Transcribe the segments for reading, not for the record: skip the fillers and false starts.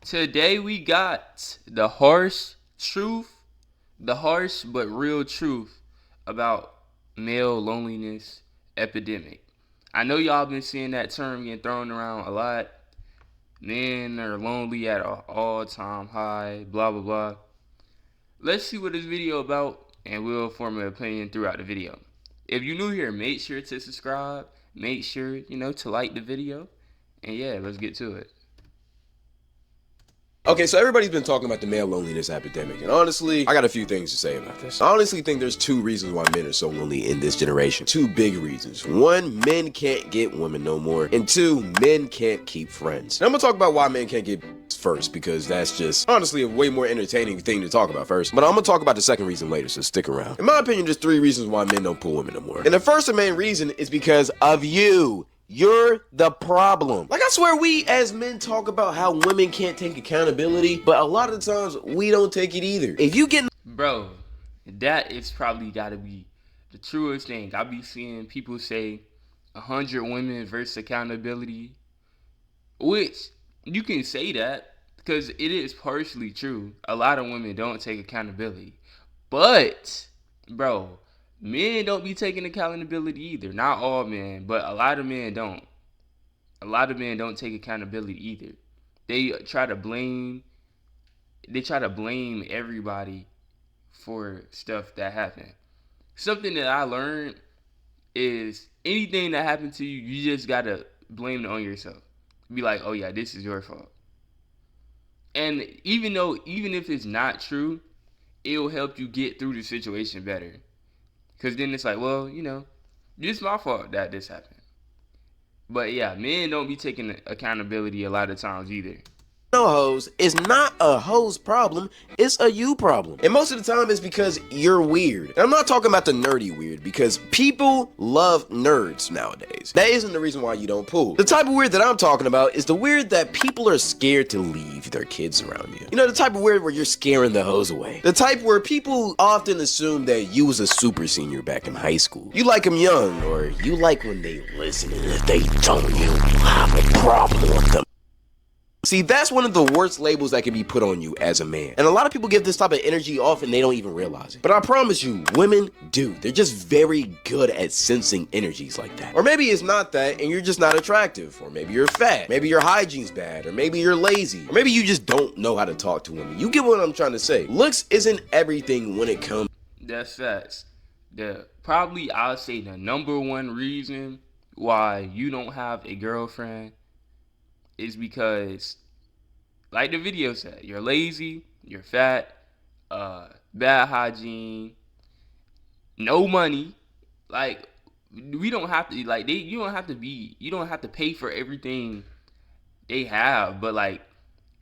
Today we got the harsh but real truth about male loneliness epidemic. I know y'all been seeing that term getting thrown around a lot. Men are lonely at an all-time high, blah blah blah. Let's see what this video about and we'll form an opinion throughout the video. If you're new here, make sure to subscribe, make sure, to like the video. And yeah, let's get to it. Okay, so everybody's been talking about the male loneliness epidemic, and honestly, I got a few things to say about this. I honestly think there's two reasons why men are so lonely in this generation. Two big reasons. One, men can't get women no more, and two, men can't keep friends. And I'm gonna talk about why men can't get first, because that's just honestly a way more entertaining thing to talk about first. But I'm gonna talk about the second reason later, so stick around. In my opinion, there's three reasons why men don't pull women no more. And the first and main reason is because of you. You're the problem. Like, I swear we as men talk about how women can't take accountability, but a lot of the times we don't take it either. If you get... Bro, that is probably gotta be the truest thing. I be seeing people say 100 women versus accountability, which you can say that because it is partially true. A lot of women don't take accountability. But, bro, men don't be taking accountability either. Not all men, but a lot of men don't. A lot of men don't take accountability either. They try to blame everybody for stuff that happened. Something that I learned is anything that happened to you, you just gotta blame it on yourself. Be like, oh yeah, this is your fault. And even if it's not true, it'll help you get through the situation better. Cause then it's like, well, it's my fault that this happened. But yeah, men don't be taking accountability a lot of times either. No hoes is not a hoes problem, it's a you problem. And most of the time it's because you're weird. And I'm not talking about the nerdy weird, because people love nerds nowadays. That isn't the reason why you don't pull. The type of weird that I'm talking about is the weird that people are scared to leave their kids around you. You know, the type of weird where you're scaring the hoes away. The type where people often assume that you was a super senior back in high school. You like them young, or you like when they listen, and if they don't, you have a problem with them. See, that's one of the worst labels that can be put on you as a man. And a lot of people give this type of energy off and they don't even realize it. But I promise you, women do. They're just very good at sensing energies like that. Or maybe it's not that and you're just not attractive. Or maybe you're fat. Maybe your hygiene's bad. Or maybe you're lazy. Or maybe you just don't know how to talk to women. You get what I'm trying to say. Looks isn't everything when it comes. That's facts. Probably I'll say the number one reason why you don't have a girlfriend is because, like the video said, you're lazy, you're fat, bad hygiene, no money. Like, we don't have to, like, you don't have to pay for everything they have. But like,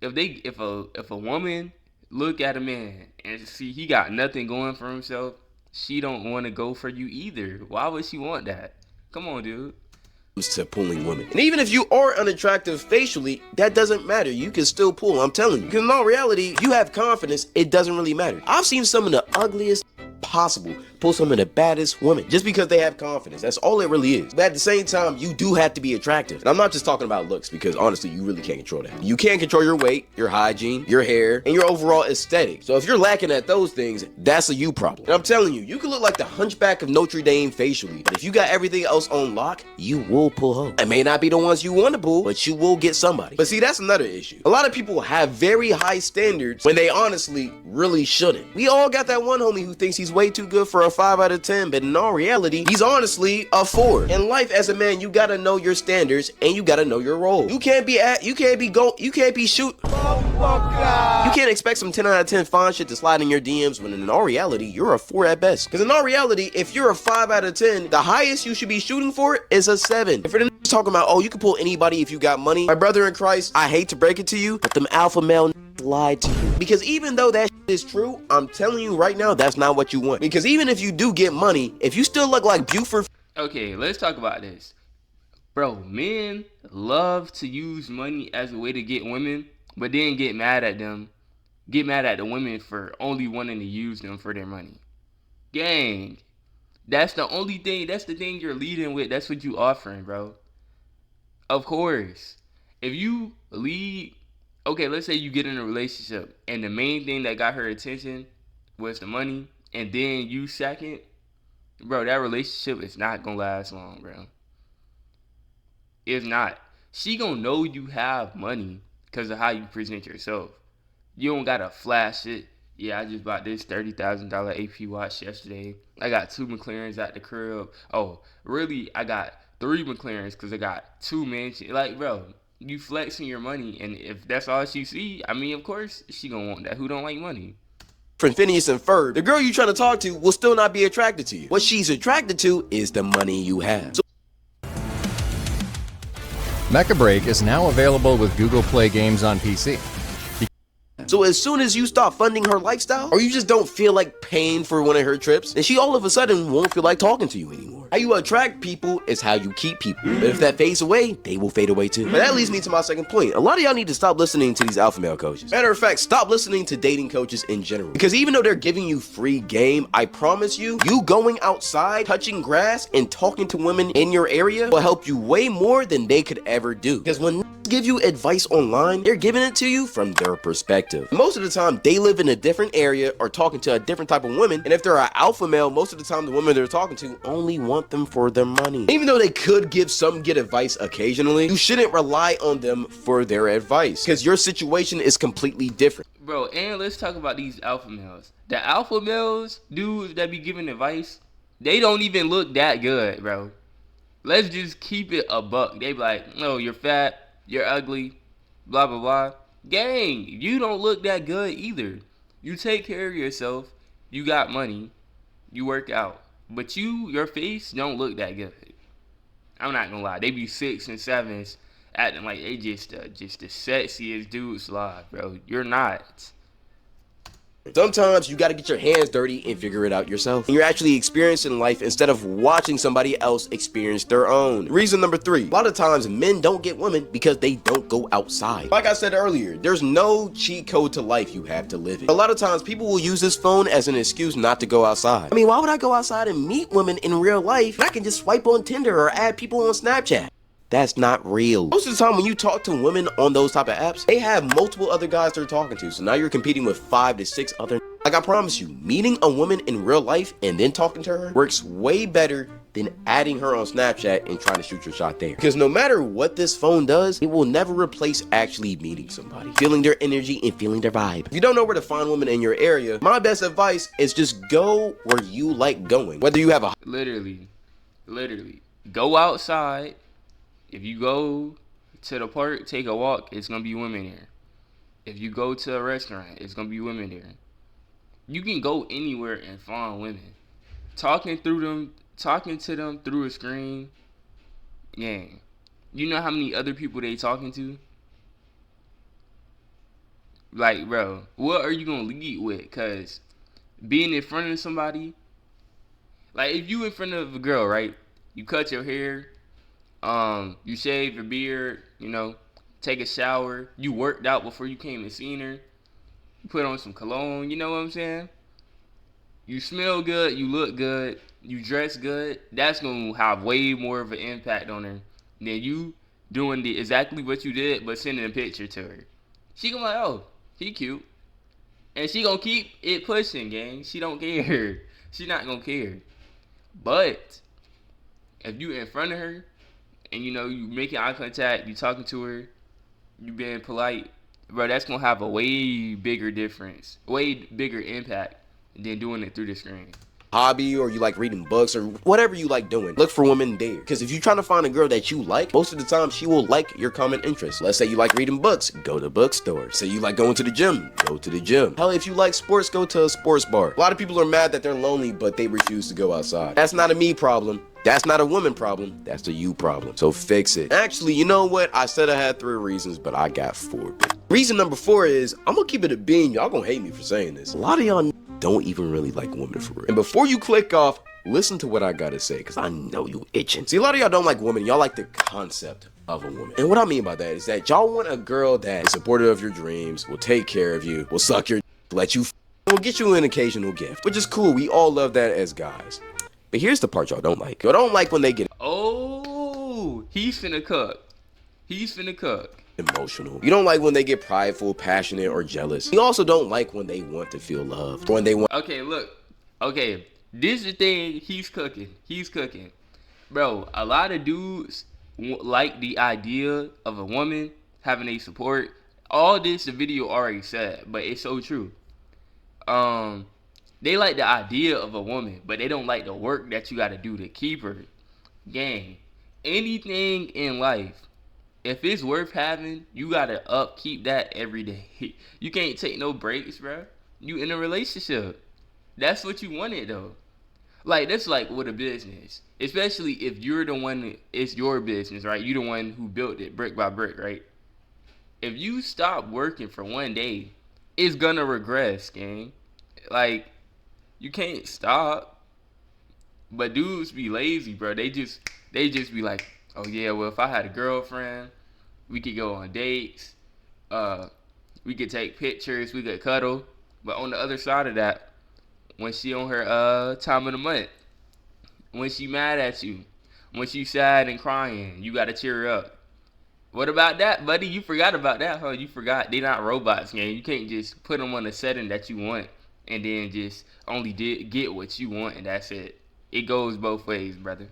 if a woman look at a man and see he got nothing going for himself, she don't want to go for you either. Why would she want that? Come on, dude. To pulling women. And even if you are unattractive facially, that doesn't matter. You can still pull, I'm telling you. Because in all reality, you have confidence, it doesn't really matter. I've seen some of the ugliest possible pull some of the baddest women just because they have confidence. That's all it really is. But at the same time, you do have to be attractive. And I'm not just talking about looks, because honestly, you really can't control that. You can't control your weight, your hygiene, your hair, and your overall aesthetic. So if you're lacking at those things, that's a you problem. And I'm telling you, you can look like the Hunchback of Notre Dame facially, but if you got everything else on lock, you will pull hoes. It may not be the ones you want to pull, but you will get somebody. But see, that's another issue. A lot of people have very high standards when they honestly really shouldn't. We all got that one homie who thinks he's way too good for a 5 out of 10, but in all reality, he's honestly a 4. In life as a man, you gotta know your standards and you gotta know your role. You can't expect some 10 out of 10 fine shit to slide in your DMs when in all reality, you're a 4 at best. Because in all reality, if you're a 5 out of 10, the highest you should be shooting for is a 7. If you're talking about, oh, you can pull anybody if you got money, my brother in Christ, I hate to break it to you, but them alpha male lied to you. Because even though that is true, I'm telling you right now, that's not what you want. Because even if you do get money, if you still look like Buford. Okay, let's talk about this. Bro, men love to use money as a way to get women, but then get mad at them. Get mad at the women for only wanting to use them for their money. Gang. That's the only thing, that's the thing you're leading with. That's what you offering, bro. Of course. If you lead Okay, let's say you get in a relationship and the main thing that got her attention was the money, and then you second, bro, that relationship is not gonna last long, bro. It's not. She gonna know you have money because of how you present yourself. You don't gotta flash it. Yeah, I just bought this $30,000 AP watch yesterday. I got two McLarens at the crib. Oh, really? I got three McLarens because I got two mansions. Like, bro, you flexing your money, and if that's all she see, I mean, of course she gonna want that. Who don't like money? From Phineas and Ferb, the girl you trying to talk to will still not be attracted to you. What she's attracted to is the money you have. Mecha Break is now available with Google Play Games on PC. So as soon as you stop funding her lifestyle, or you just don't feel like paying for one of her trips, then she all of a sudden won't feel like talking to you anymore. How you attract people is how you keep people. But if that fades away, they will fade away too. But that leads me to my second point. A lot of y'all need to stop listening to these alpha male coaches. Matter of fact, stop listening to dating coaches in general. Because even though they're giving you free game, I promise you, you going outside, touching grass, and talking to women in your area will help you way more than they could ever do. Because when give you advice online, they're giving it to you from their perspective. Most of the time, they live in a different area or talking to a different type of women, and if they're an alpha male, most of the time the women they're talking to only want them for their money. Even though they could give some good advice occasionally, you shouldn't rely on them for their advice, because your situation is completely different. Bro, and let's talk about these alpha males. The alpha males, dudes that be giving advice, they don't even look that good, bro. Let's just keep it a buck. They be like, no, you're fat, you're ugly, blah, blah, blah. Gang, you don't look that good either. You take care of yourself, you got money, you work out. But your face don't look that good. I'm not gonna lie. They be 6 and 7s acting like they just the sexiest dudes alive, bro. You're not. Sometimes you gotta get your hands dirty and figure it out yourself. And you're actually experiencing life instead of watching somebody else experience their own. Reason number 3, a lot of times men don't get women because they don't go outside. Like I said earlier, there's no cheat code to life you have to live it. A lot of times people will use this phone as an excuse not to go outside. I mean, why would I go outside and meet women in real life? I can just swipe on Tinder or add people on Snapchat. That's not real. Most of the time when you talk to women on those type of apps, they have multiple other guys they're talking to. So now you're competing with 5 to 6 other. Like I promise you, meeting a woman in real life and then talking to her works way better than adding her on Snapchat and trying to shoot your shot there. Because no matter what this phone does, it will never replace actually meeting somebody, feeling their energy and feeling their vibe. If you don't know where to find women in your area, my best advice is just go where you like going. Whether you have a Literally, go outside. If you go to the park, take a walk, it's gonna be women there. If you go to a restaurant, it's gonna be women there. You can go anywhere and find women. Talking to them through a screen, yeah. You know how many other people they talking to? Like, bro, what are you gonna lead with? Cause being in front of somebody, like if you in front of a girl, right? You cut your hair. You shave your beard, take a shower, you worked out before you came and seen her, you put on some cologne, you know what I'm saying? You smell good, you look good, you dress good, that's gonna have way more of an impact on her than you doing exactly what you did but sending a picture to her. She gonna be like, oh, he cute. And she gonna keep it pushing, gang. She don't care. She not gonna care. But if you in front of her, and you making eye contact, you talking to her, you being polite, bro, that's gonna have a way bigger difference, way bigger impact than doing it through the screen. Hobby, or you like reading books, or whatever you like doing, look for women there. Because if you're trying to find a girl that you like, most of the time she will like your common interests. Let's say you like reading books, go to bookstores. Say you like going to the gym, go to the gym. Hell, if you like sports, go to a sports bar. A lot of people are mad that they're lonely, but they refuse to go outside. That's not a me problem. That's not a woman problem. That's a you problem. So fix it. Actually, you know what? I said I had 3 reasons, but I got 4. Reason number 4 is, I'm gonna keep it a bean. Y'all gonna hate me for saying this. A lot of y'all don't even really like women for real. And before you click off, listen to what I gotta say, because I know you itching. See, a lot of y'all don't like women. Y'all like the concept of a woman. And what I mean by that is that y'all want a girl that is supportive of your dreams, will take care of you, will suck your let you will get you an occasional gift, which is cool. We all love that as guys. But here's the part y'all don't like. Y'all don't like when they get... Oh, he's finna cook. emotional. You don't like when they get prideful, passionate, or jealous. You also don't like when they want to feel loved. When they want. Okay, look. Okay, this is the thing. He's cooking. Bro, a lot of dudes like the idea of a woman having a support. All this the video already said, but it's so true. They like the idea of a woman, but they don't like the work that you gotta do to keep her. Gang, anything in life, if it's worth having, you gotta upkeep that every day. You can't take no breaks, bro. You in a relationship. That's what you wanted though. Like, that's like with a business. Especially if you're the one, it's your business, right? You the one who built it brick by brick, right? If you stop working for one day, it's gonna regress, gang. Like, you can't stop. But dudes be lazy, bro. They just be like, oh yeah, well, if I had a girlfriend, we could go on dates, we could take pictures, we could cuddle. But on the other side of that, when she on her time of the month, when she mad at you, when she sad and crying, you gotta cheer her up. What about that, buddy? You forgot about that, huh? You forgot they not robots, man. You can't just put them on a setting that you want and then just only get what you want and that's it. It goes both ways, brother.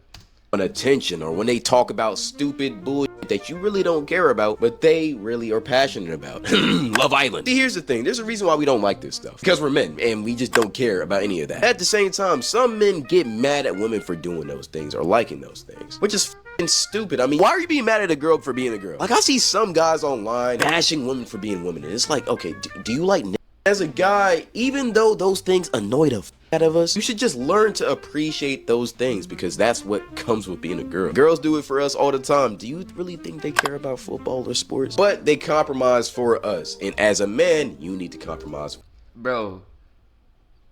On attention, or when they talk about stupid bullshit that you really don't care about, but they really are passionate about. Love Island. See, here's the thing. There's a reason why we don't like this stuff. Because we're men, and we just don't care about any of that. At the same time, some men get mad at women for doing those things or liking those things, which is f***ing stupid. I mean, why are you being mad at a girl for being a girl? Like, I see some guys online bashing women for being women, and it's like, okay, do you like as a guy, even though those things annoy the f*** out of us, you should just learn to appreciate those things because that's what comes with being a girl. Girls do it for us all the time. Do you really think they care about football or sports? But they compromise for us. And as a man, you need to compromise. Bro,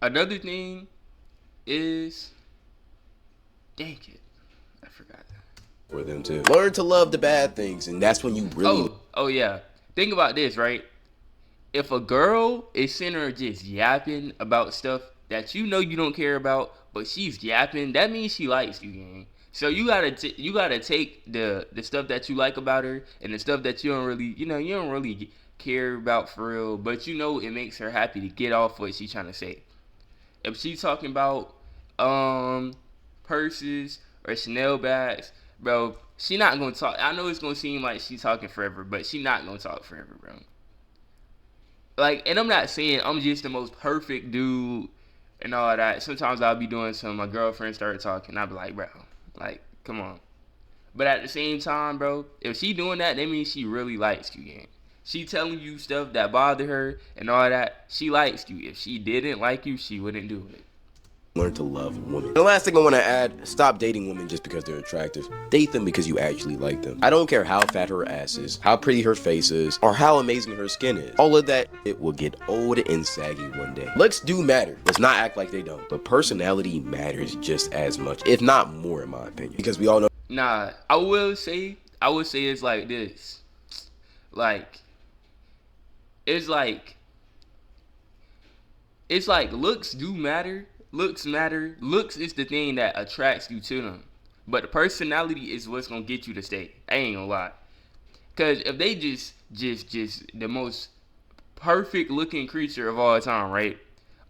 another thing is, dang it, I forgot that. For them too. Learn to love the bad things, and that's when you really. Oh yeah. Think about this, right? If a girl is sitting there just yapping about stuff that you know you don't care about, but she's yapping, that means she likes you, gang. So you gotta take the stuff that you like about her and the stuff that you don't really care about for real, but you know it makes her happy to get off what she's trying to say. If she's talking about purses or Chanel bags, bro, she not gonna talk. I know it's gonna seem like she's talking forever, but she not gonna talk forever, bro. Like, and I'm not saying I'm just the most perfect dude and all that. Sometimes I'll be doing some, my girlfriend started talking, I'll be like, bro, like, come on. But at the same time, bro, if she doing that means she really likes you, gang. She telling you stuff that bother her and all that, she likes you. If she didn't like you, she wouldn't do it. Learn to love women. The last thing I want to add, stop dating women just because they're attractive. Date them because you actually like them. I don't care how fat her ass is, how pretty her face is, or how amazing her skin is. All of that, it will get old and saggy one day. Looks do matter. Let's not act like they don't. But personality matters just as much, if not more in my opinion. Because we all know. Nah, I would say it's like this. Like, it's like looks do matter. Looks matter. Looks is the thing that attracts you to them. But the personality is what's gonna get you to stay. I ain't gonna lie. Cause if they just the most perfect looking creature of all time, right?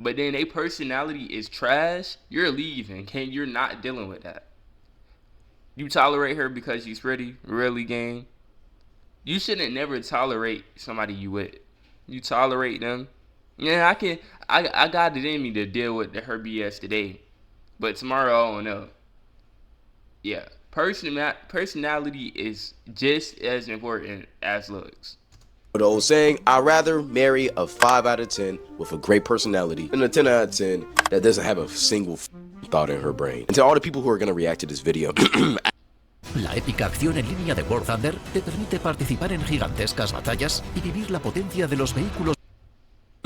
But then their personality is trash, you're leaving. You're not dealing with that. You tolerate her because she's pretty, really, gang. You shouldn't never tolerate somebody you with. You tolerate them. Yeah, I got it in me to deal with her BS today, but tomorrow I don't know. Yeah, personality is just as important as looks. The old saying, I'd rather marry a 5 out of 10 with a great personality than a 10 out of 10 that doesn't have a single thought in her brain. And to all the people who are going to react to this video. La épica acción en línea de War Thunder te permite participar en gigantescas batallas y vivir la potencia de los vehículos.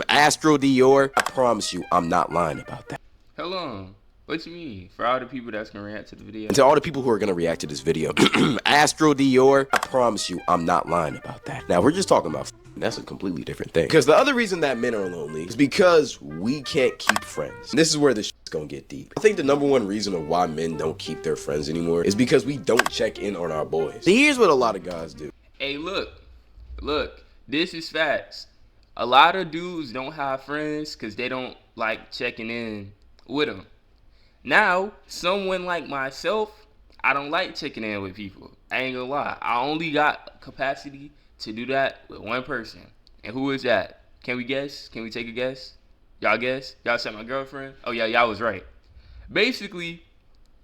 Astro Dior, I promise you, I'm not lying about that. Hold on. What you mean? For all the people that's going to react to the video. And to all the people who are going to react to this video. Astro Dior, I promise you, I'm not lying about that. Now, we're just talking about that's a completely different thing. Because the other reason that men are lonely is because we can't keep friends. And this is where this shit's gonna get deep. I think the number one reason of why men don't keep their friends anymore is because we don't check in on our boys. See, here's what a lot of guys do. Hey, look. Look, this is facts. A lot of dudes don't have friends because they don't like checking in with them. Now, someone like myself, I don't like checking in with people. I ain't gonna lie. I only got capacity to do that with one person. And who is that? Can we guess? Can we take a guess? Y'all guess? Y'all said my girlfriend? Oh yeah, y'all was right. Basically,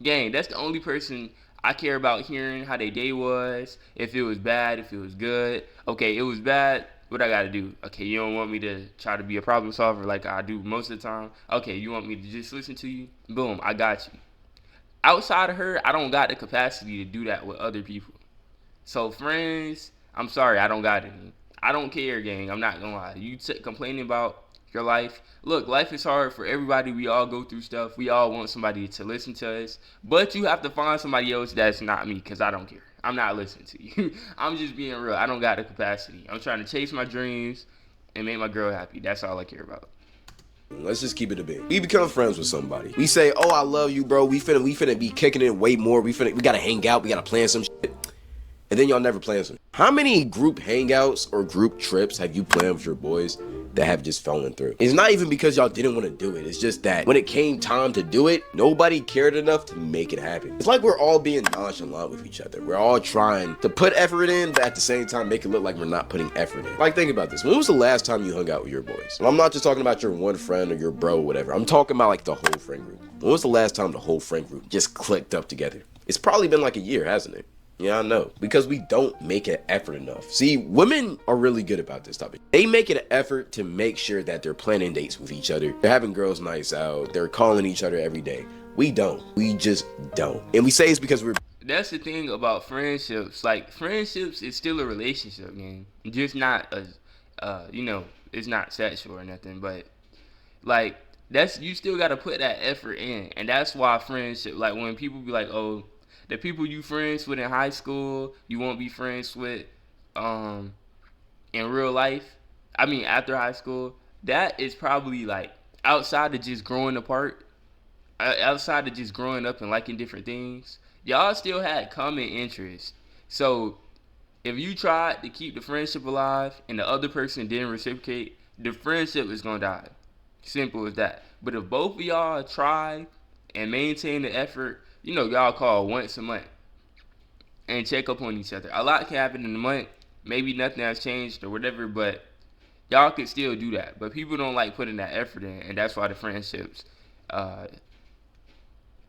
gang, that's the only person I care about hearing how their day was, if it was bad, if it was good. Okay, it was bad. What I gotta do? Okay, you don't want me to try to be a problem solver like I do most of the time. Okay, you want me to just listen to you? Boom, I got you. Outside of her, I don't got the capacity to do that with other people. So friends, I'm sorry, I don't got any. I don't care, gang. I'm not gonna lie. You complaining about your life. Look, life is hard for everybody. We all go through stuff. We all want somebody to listen to us. But you have to find somebody else that's not me, because I don't care. I'm not listening to you. I'm just being real. I don't got the capacity. I'm trying to chase my dreams and make my girl happy. That's all I care about. Let's just keep it a bit. We become friends with somebody. We say, oh, I love you, bro. We finna be kicking it way more. We gotta hang out. We gotta plan some shit. And then y'all never plan some. How many group hangouts or group trips have you planned with your boys that have just fallen through? It's not even because y'all didn't want to do it. It's just that when it came time to do it, nobody cared enough to make it happen. It's like we're all being nonchalant with each other. We're all trying to put effort in, but at the same time make it look like we're not putting effort in. Like, think about this. When was the last time you hung out with your boys? And I'm not just talking about your one friend or your bro or whatever. I'm talking about like the whole friend group. When was the last time the whole friend group just clicked up together? It's probably been like a year, hasn't it? Yeah, I know. Because we don't make an effort enough. See, women are really good about this topic. They make an effort to make sure that they're planning dates with each other. They're having girls' nights out. They're calling each other every day. We don't. We just don't. And we say it's because we're... That's the thing about friendships. Like, friendships is still a relationship, man. Just not it's not sexual or nothing. But, like, you still got to put that effort in. And that's why friendship, like, when people be like, oh, the people you friends with in high school, you won't be friends with in real life. I mean, after high school, that is probably like outside of just growing apart, outside of just growing up and liking different things. Y'all still had common interests. So if you tried to keep the friendship alive and the other person didn't reciprocate, the friendship is gonna die. Simple as that. But if both of y'all try and maintain the effort, y'all call once a month and check up on each other. A lot can happen in a month. Maybe nothing has changed or whatever, but y'all can still do that. But people don't like putting that effort in, and that's why the friendships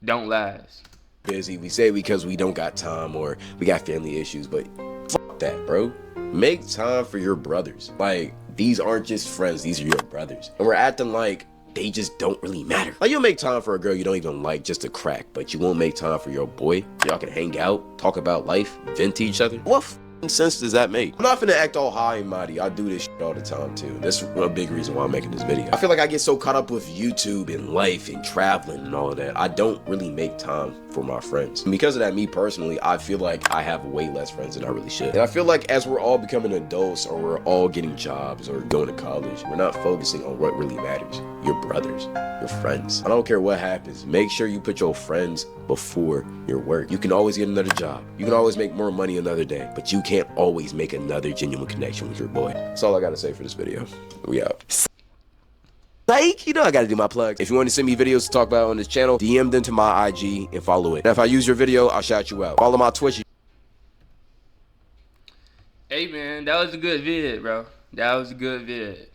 don't last. Busy. We say because we don't got time or we got family issues, but fuck that, bro. Make time for your brothers. Like, these aren't just friends. These are your brothers. And we're acting like they just don't really matter. Like, you'll make time for a girl you don't even like just to crack, but you won't make time for your boy. Y'all can hang out, talk about life, vent to each other. What sense does that make? I'm not finna act all high and mighty. I do this shit all the time too. That's a big reason why I'm making this video. I feel like I get so caught up with YouTube and life and traveling and all of that. I don't really make time for my friends. And because of that, me personally, I feel like I have way less friends than I really should. And I feel like as we're all becoming adults or we're all getting jobs or going to college, we're not focusing on what really matters. Your brothers, your friends. I don't care what happens. Make sure you put your friends before your work. You can always get another job. You can always make more money another day, but you can't always make another genuine connection with your boy. That's all I gotta say for this video. We out. Like, I gotta do my plugs. If you want to send me videos to talk about on this channel, DM them to my IG and follow it. And if I use your video, I'll shout you out. Follow my Twitch. Hey man, that was a good vid, bro. That was a good vid.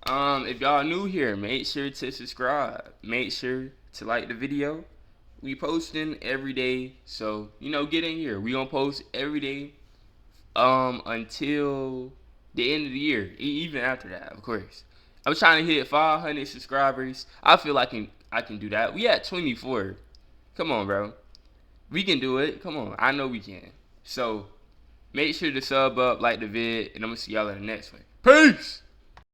If y'all new here, make sure to subscribe. Make sure to like the video. We posting every day, so get in here. We gonna post every day until the end of the year, even after that, of course. I'm trying to hit 500 subscribers. I feel like I can do that. We at 24. Come on, bro. We can do it. Come on. I know we can. So make sure to sub up, like the vid, and I'm gonna see y'all in the next one. Peace.